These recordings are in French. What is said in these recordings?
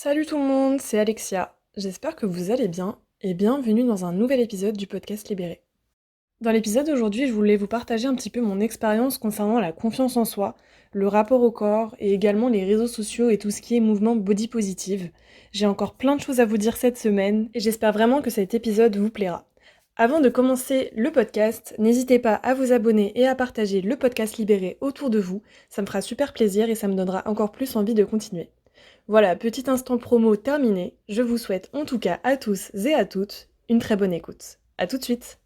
Salut tout le monde, c'est Alexia. J'espère que vous allez bien et bienvenue dans un nouvel épisode du podcast Libéré. Dans l'épisode d'aujourd'hui, je voulais vous partager un petit peu mon expérience concernant la confiance en soi, le rapport au corps et également les réseaux sociaux et tout ce qui est mouvement body positive. J'ai encore plein de choses à vous dire cette semaine et j'espère vraiment que cet épisode vous plaira. Avant de commencer le podcast, n'hésitez pas à vous abonner et à partager le podcast Libéré autour de vous, ça me fera super plaisir et ça me donnera encore plus envie de continuer. Voilà, petit instant promo terminé. Je vous souhaite en tout cas à tous et à toutes une très bonne écoute. A tout de suite.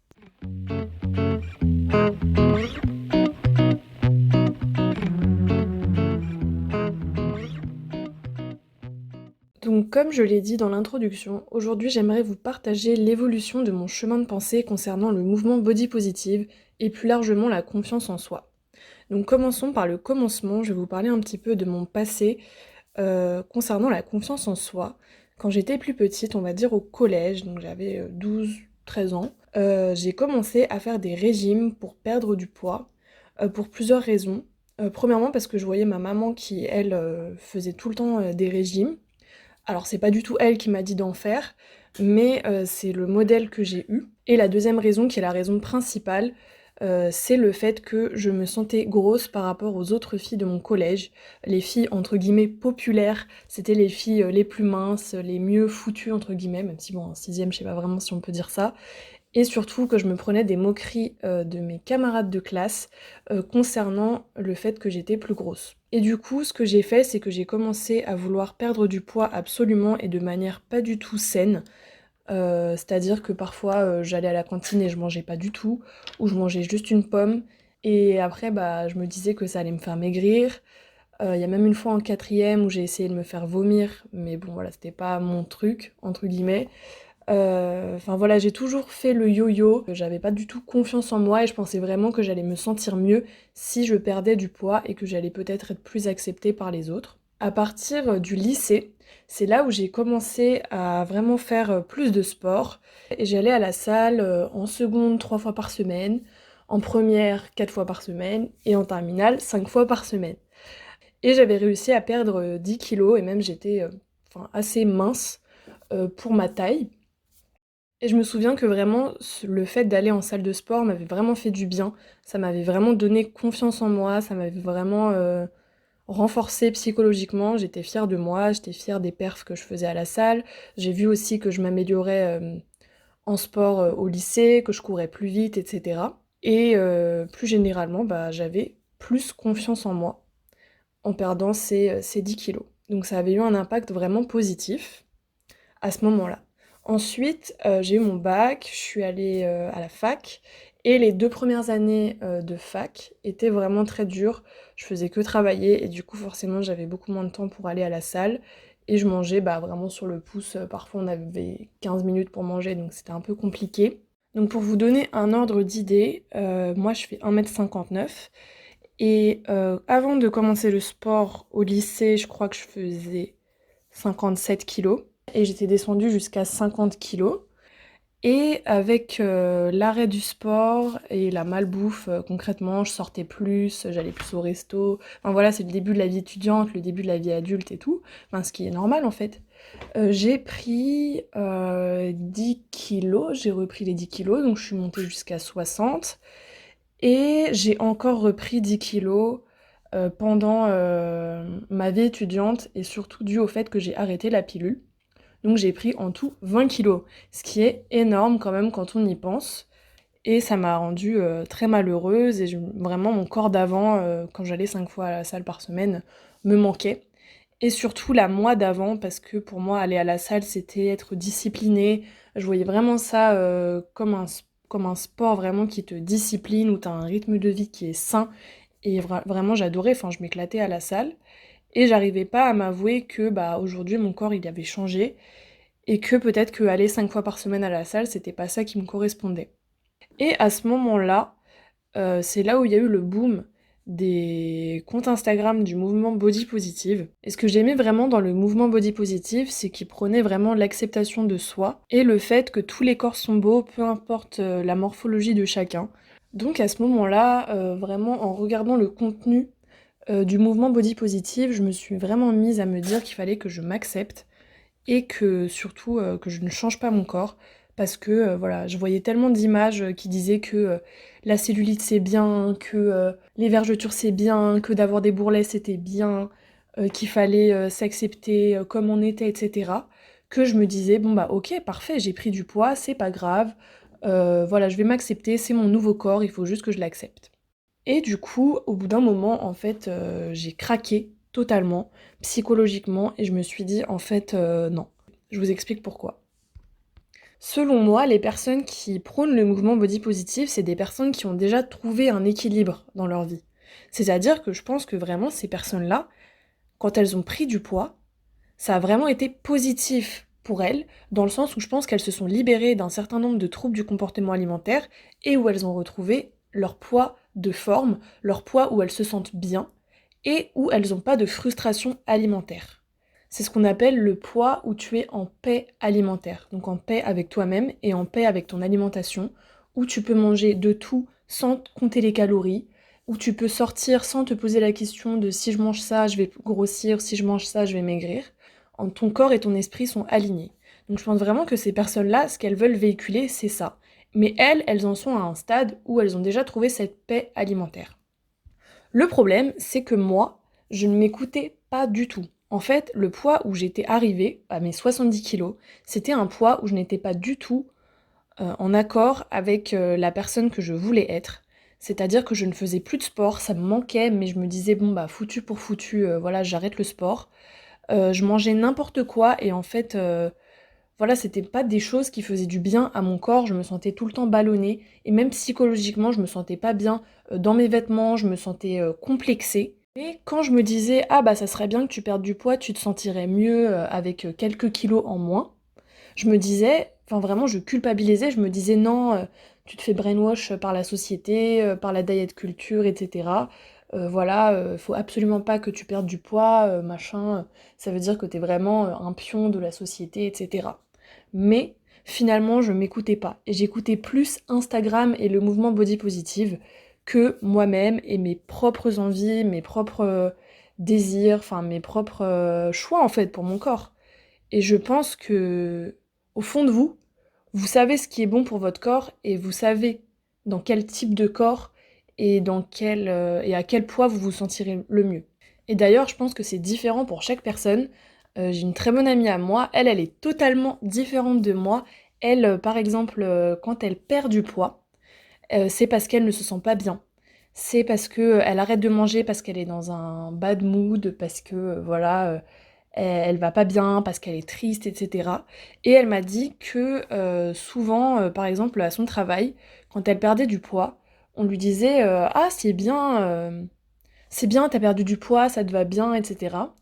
Donc comme je l'ai dit dans l'introduction, aujourd'hui j'aimerais vous partager l'évolution de mon chemin de pensée concernant le mouvement body positive et plus largement la confiance en soi. Donc commençons par le commencement, je vais vous parler un petit peu de mon passé concernant la confiance en soi. Quand j'étais plus petite, on va dire au collège, donc j'avais 12-13 ans, j'ai commencé à faire des régimes pour perdre du poids, pour plusieurs raisons. Premièrement parce que je voyais ma maman qui, elle, faisait tout le temps des régimes. Alors c'est pas du tout elle qui m'a dit d'en faire, mais c'est le modèle que j'ai eu. Et la deuxième raison, qui est la raison principale, c'est le fait que je me sentais grosse par rapport aux autres filles de mon collège. Les filles entre guillemets «populaires», c'était les filles, les plus minces, les mieux foutues entre guillemets, même si bon en 6e je sais pas vraiment si on peut dire ça. Et surtout que je me prenais des moqueries, de mes camarades de classe, concernant le fait que j'étais plus grosse. Et du coup, ce que j'ai fait, c'est que j'ai commencé à vouloir perdre du poids absolument et de manière pas du tout saine. C'est-à-dire que parfois, j'allais à la cantine et je mangeais pas du tout, ou je mangeais juste une pomme et après, bah, je me disais que ça allait me faire maigrir. Il y a même une fois en 4e où j'ai essayé de me faire vomir, mais bon voilà, c'était pas «mon truc» entre guillemets. Enfin voilà, j'ai toujours fait le yo-yo, j'avais pas du tout confiance en moi et je pensais vraiment que j'allais me sentir mieux si je perdais du poids et que j'allais peut-être être plus acceptée par les autres. À partir du lycée, c'est là où j'ai commencé à vraiment faire plus de sport et j'allais à la salle en seconde 3 fois par semaine, en première 4 fois par semaine et en terminale 5 fois par semaine. Et j'avais réussi à perdre 10 kilos et même j'étais enfin, assez mince pour ma taille. Et je me souviens que vraiment, le fait d'aller en salle de sport m'avait vraiment fait du bien. Ça m'avait vraiment donné confiance en moi, ça m'avait vraiment renforcée psychologiquement. J'étais fière de moi, j'étais fière des perfs que je faisais à la salle. J'ai vu aussi que je m'améliorais en sport au lycée, que je courais plus vite, etc. Et plus généralement, bah, j'avais plus confiance en moi en perdant ces 10 kilos. Donc ça avait eu un impact vraiment positif à ce moment-là. Ensuite, j'ai eu mon bac, je suis allée, à la fac et les 2 premières années, de fac étaient vraiment très dures. Je faisais que travailler et du coup, forcément, j'avais beaucoup moins de temps pour aller à la salle et je mangeais, bah, vraiment sur le pouce, parfois on avait 15 minutes pour manger donc c'était un peu compliqué. Donc pour vous donner un ordre d'idée, moi je fais 1,59 m et avant de commencer le sport au lycée, je crois que je faisais 57 kilos et j'étais descendue jusqu'à 50 kilos. Et avec l'arrêt du sport et la malbouffe, concrètement, je sortais plus, j'allais plus au resto. Enfin voilà, c'est le début de la vie étudiante, le début de la vie adulte et tout. Enfin, ce qui est normal en fait. J'ai pris 10 kilos, j'ai repris les 10 kilos, donc je suis montée jusqu'à 60. Et j'ai encore repris 10 kilos pendant ma vie étudiante et surtout dû au fait que j'ai arrêté la pilule. Donc j'ai pris en tout 20 kilos, ce qui est énorme quand même quand on y pense. Et ça m'a rendue très malheureuse et vraiment mon corps d'avant, quand j'allais 5 fois à la salle par semaine, me manquait. Et surtout la moi d'avant, parce que pour moi aller à la salle c'était être disciplinée. Je voyais vraiment ça comme un sport vraiment qui te discipline, où t'as un rythme de vie qui est sain. Et vraiment j'adorais, enfin je m'éclatais à la salle. Et j'arrivais pas à m'avouer que bah aujourd'hui mon corps il avait changé et que peut-être que aller 5 fois par semaine à la salle, c'était pas ça qui me correspondait. Et à ce moment-là, c'est là où il y a eu le boom des comptes Instagram du mouvement body positive. Et ce que j'aimais vraiment dans le mouvement body positive, c'est qu'il prenait vraiment l'acceptation de soi et le fait que tous les corps sont beaux, peu importe la morphologie de chacun. Donc à ce moment-là, vraiment en regardant le contenu du mouvement body positive, je me suis vraiment mise à me dire qu'il fallait que je m'accepte. et que surtout que je ne change pas mon corps parce que voilà, je voyais tellement d'images qui disaient que la cellulite c'est bien, que les vergetures c'est bien, que d'avoir des bourrelets c'était bien, qu'il fallait s'accepter comme on était, etc. Que je me disais bon bah ok parfait, j'ai pris du poids, c'est pas grave, voilà je vais m'accepter, c'est mon nouveau corps, il faut juste que je l'accepte. Et du coup, au bout d'un moment, en fait, j'ai craqué totalement, psychologiquement, et je me suis dit, en fait, non. Je vous explique pourquoi. Selon moi, les personnes qui prônent le mouvement body positive, c'est des personnes qui ont déjà trouvé un équilibre dans leur vie. C'est-à-dire que je pense que vraiment, ces personnes-là, quand elles ont pris du poids, ça a vraiment été positif pour elles, dans le sens où je pense qu'elles se sont libérées d'un certain nombre de troubles du comportement alimentaire et où elles ont retrouvé leur poids de forme, leur poids où elles se sentent bien et où elles n'ont pas de frustration alimentaire. C'est ce qu'on appelle le poids où tu es en paix alimentaire, donc en paix avec toi-même et en paix avec ton alimentation, où tu peux manger de tout sans compter les calories, où tu peux sortir sans te poser la question de si je mange ça, je vais grossir, si je mange ça, je vais maigrir. Ton corps et ton esprit sont alignés. Donc je pense vraiment que ces personnes-là, ce qu'elles veulent véhiculer, c'est ça. Mais elles en sont à un stade où elles ont déjà trouvé cette paix alimentaire. Le problème, c'est que moi, je ne m'écoutais pas du tout. En fait, le poids où j'étais arrivée, à mes 70 kilos, c'était un poids où je n'étais pas du tout en accord avec la personne que je voulais être. C'est-à-dire que je ne faisais plus de sport, ça me manquait, mais je me disais, bon bah foutu pour foutu, voilà, j'arrête le sport. Je mangeais n'importe quoi et en fait, voilà, c'était pas des choses qui faisaient du bien à mon corps, je me sentais tout le temps ballonnée et même psychologiquement, je me sentais pas bien dans mes vêtements, je me sentais complexée. Et quand je me disais: «Ah bah ça serait bien que tu perdes du poids, tu te sentirais mieux avec quelques kilos en moins», je me disais, enfin vraiment je culpabilisais, je me disais: «Non, tu te fais brainwash par la société, par la diet culture et cetera. Voilà, faut absolument pas que tu perdes du poids, machin, ça veut dire que t'es vraiment, un pion de la société et cetera». Mais finalement, je m'écoutais pas et j'écoutais plus Instagram et le mouvement body positive que moi-même et mes propres envies, mes propres, désirs, enfin mes propres, choix en fait pour mon corps. Et je pense que, au fond de vous, vous savez ce qui est bon pour votre corps et vous savez dans quel type de corps et dans quel, et à quel poids vous vous sentirez le mieux. Et d'ailleurs, je pense que c'est différent pour chaque personne. J'ai une très bonne amie à moi, elle est totalement différente de moi. Elle, par exemple, quand elle perd du poids, c'est parce qu'elle ne se sent pas bien. C'est parce que, elle arrête de manger parce qu'elle est dans un bad mood, parce que, voilà, elle va pas bien, parce qu'elle est triste et cetera. Et elle m'a dit que, souvent, par exemple, à son travail, quand elle perdait du poids, on lui disait, «Ah c'est bien, tu perdu du poids, ça te va bien» et cetera.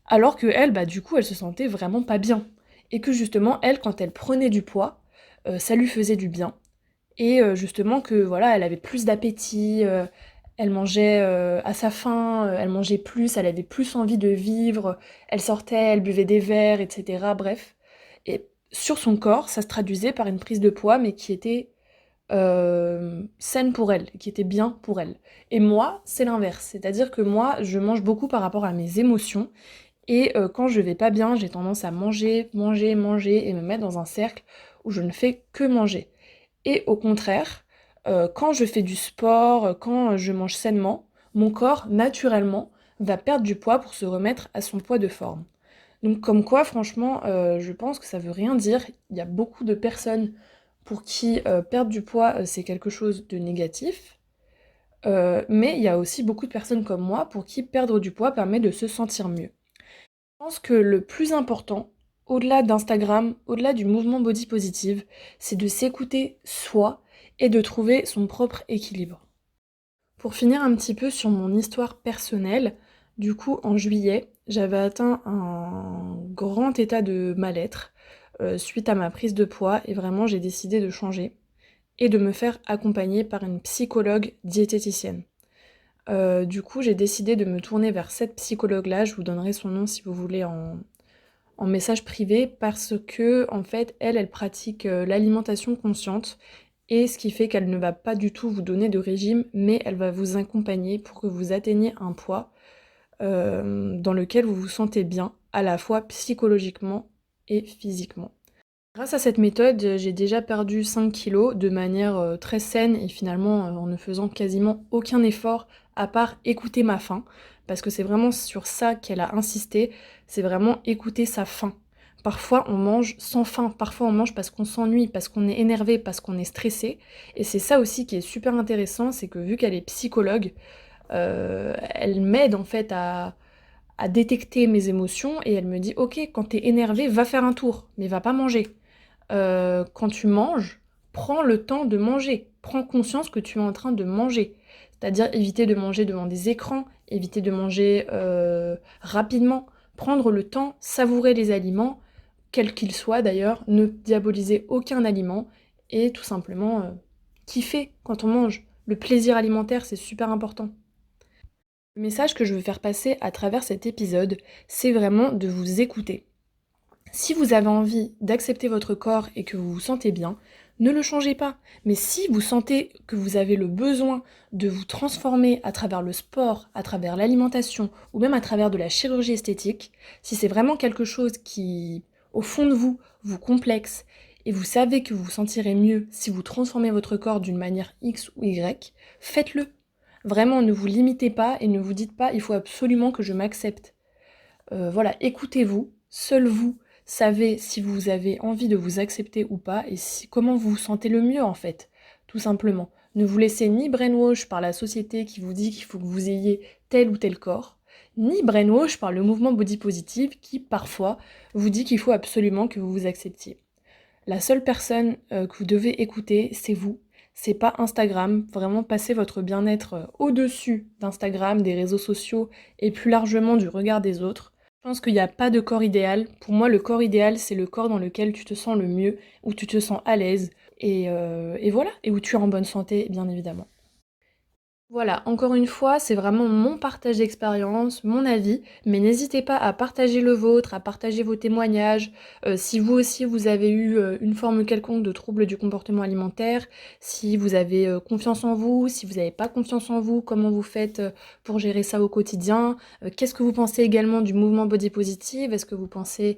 Alors qu'elle, bah, du coup, elle se sentait vraiment pas bien. Et que justement, elle, quand elle prenait du poids, ça lui faisait du bien et justement que voilà, elle avait plus d'appétit, elle mangeait, à sa faim, elle mangeait plus, elle avait plus envie de vivre, elle sortait, elle buvait des verres et cetera, bref. Et sur son corps, ça se traduisait par une prise de poids, mais qui était, saine pour elle, qui était bien pour elle. Et moi, c'est l'inverse, c'est-à-dire que moi, je mange beaucoup par rapport à mes émotions et quand je vais pas bien, j'ai tendance à manger, manger, manger et me mettre dans un cercle où je ne fais que manger. Et au contraire, quand je fais du sport, quand je mange sainement, mon corps, naturellement, va perdre du poids pour se remettre à son poids de forme. Donc comme quoi, franchement, je pense que ça veut rien dire. Il y a beaucoup de personnes pour qui, perdre du poids, c'est quelque chose de négatif, mais il y a aussi beaucoup de personnes comme moi pour qui perdre du poids permet de se sentir mieux. Je pense que le plus important, au-delà d'Instagram, au-delà du mouvement body positive, c'est de s'écouter soi et de trouver son propre équilibre. Pour finir un petit peu sur mon histoire personnelle, du coup en juillet, j'avais atteint un grand état de mal-être suite à ma prise de poids et vraiment j'ai décidé de changer et de me faire accompagner par une psychologue diététicienne. Du coup, j'ai décidé de me tourner vers cette psychologue-là, je vous donnerai son nom si vous voulez en message privé parce que en fait, elle pratique l'alimentation consciente et ce qui fait qu'elle ne va pas du tout vous donner de régime, mais elle va vous accompagner pour que vous atteigniez un poids dans lequel vous vous sentez bien, à la fois psychologiquement et physiquement. Grâce à cette méthode, j'ai déjà perdu 5 kilos de manière, très saine et finalement, en ne faisant quasiment aucun effort à part écouter ma faim. Parce que c'est vraiment sur ça qu'elle a insisté, c'est vraiment écouter sa faim. Parfois on mange sans faim, parfois on mange parce qu'on s'ennuie, parce qu'on est énervé, parce qu'on est stressé et c'est ça aussi qui est super intéressant, c'est que vu qu'elle est psychologue, elle m'aide en fait à détecter mes émotions et elle me dit: «OK, quand tu es énervé, va faire un tour, mais va pas manger». Quand tu manges, prends le temps de manger. Prends conscience que tu es en train de manger. C'est-à-dire éviter de manger devant des écrans, éviter de manger, rapidement. Prendre le temps, savourer les aliments, quels qu'ils soient d'ailleurs, ne diaboliser aucun aliment et tout simplement, kiffer quand on mange. Le plaisir alimentaire, c'est super important. Le message que je veux faire passer à travers cet épisode, c'est vraiment de vous écouter. Si vous avez envie d'accepter votre corps et que vous vous sentez bien, ne le changez pas. Mais si vous sentez que vous avez le besoin de vous transformer à travers le sport, à travers l'alimentation ou même à travers de la chirurgie esthétique, si c'est vraiment quelque chose qui, au fond de vous, vous complexe et vous savez que vous vous sentirez mieux si vous transformez votre corps d'une manière X ou Y, faites-le. Vraiment, ne vous limitez pas et ne vous dites pas il faut absolument que je m'accepte. Voilà, écoutez-vous, seul vous savez si vous avez envie de vous accepter ou pas et comment vous vous sentez le mieux en fait, tout simplement. Ne vous laissez ni brainwash par la société qui vous dit qu'il faut que vous ayez tel ou tel corps, ni brainwash par le mouvement body positive qui parfois vous dit qu'il faut absolument que vous vous acceptiez. La seule personne que vous devez écouter, c'est vous. C'est pas Instagram. Vraiment, passez votre bien-être au-dessus d'Instagram, des réseaux sociaux et plus largement du regard des autres. Je pense qu'il n'y a pas de corps idéal. Pour moi, le corps idéal, c'est le corps dans lequel tu te sens le mieux, où tu te sens à l'aise, et voilà, et où tu es en bonne santé, bien évidemment. Voilà, encore une fois, c'est vraiment mon partage d'expérience, mon avis, mais n'hésitez pas à partager le vôtre, à partager vos témoignages, si vous aussi vous avez eu, une forme quelconque de trouble du comportement alimentaire, si vous avez, confiance en vous, si vous n'avez pas confiance en vous, comment vous faites, pour gérer ça au quotidien? Qu'est-ce que vous pensez également du mouvement body positive? Est-ce que vous pensez,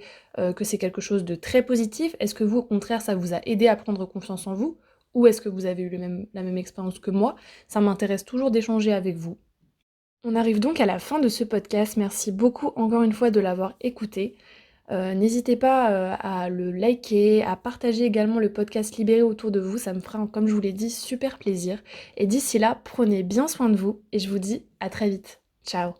que c'est quelque chose de très positif? Est-ce que vous, au contraire, ça vous a aidé à prendre confiance en vous? Ou est-ce que vous avez eu la même expérience que moi? Ça m'intéresse toujours d'échanger avec vous. On arrive donc à la fin de ce podcast. Merci beaucoup encore une fois de l'avoir écouté. N'hésitez pas à le liker, à partager également le podcast Libéré autour de vous. Ça me fera, comme je vous l'ai dit, super plaisir. Et d'ici là, prenez bien soin de vous et je vous dis à très vite. Ciao!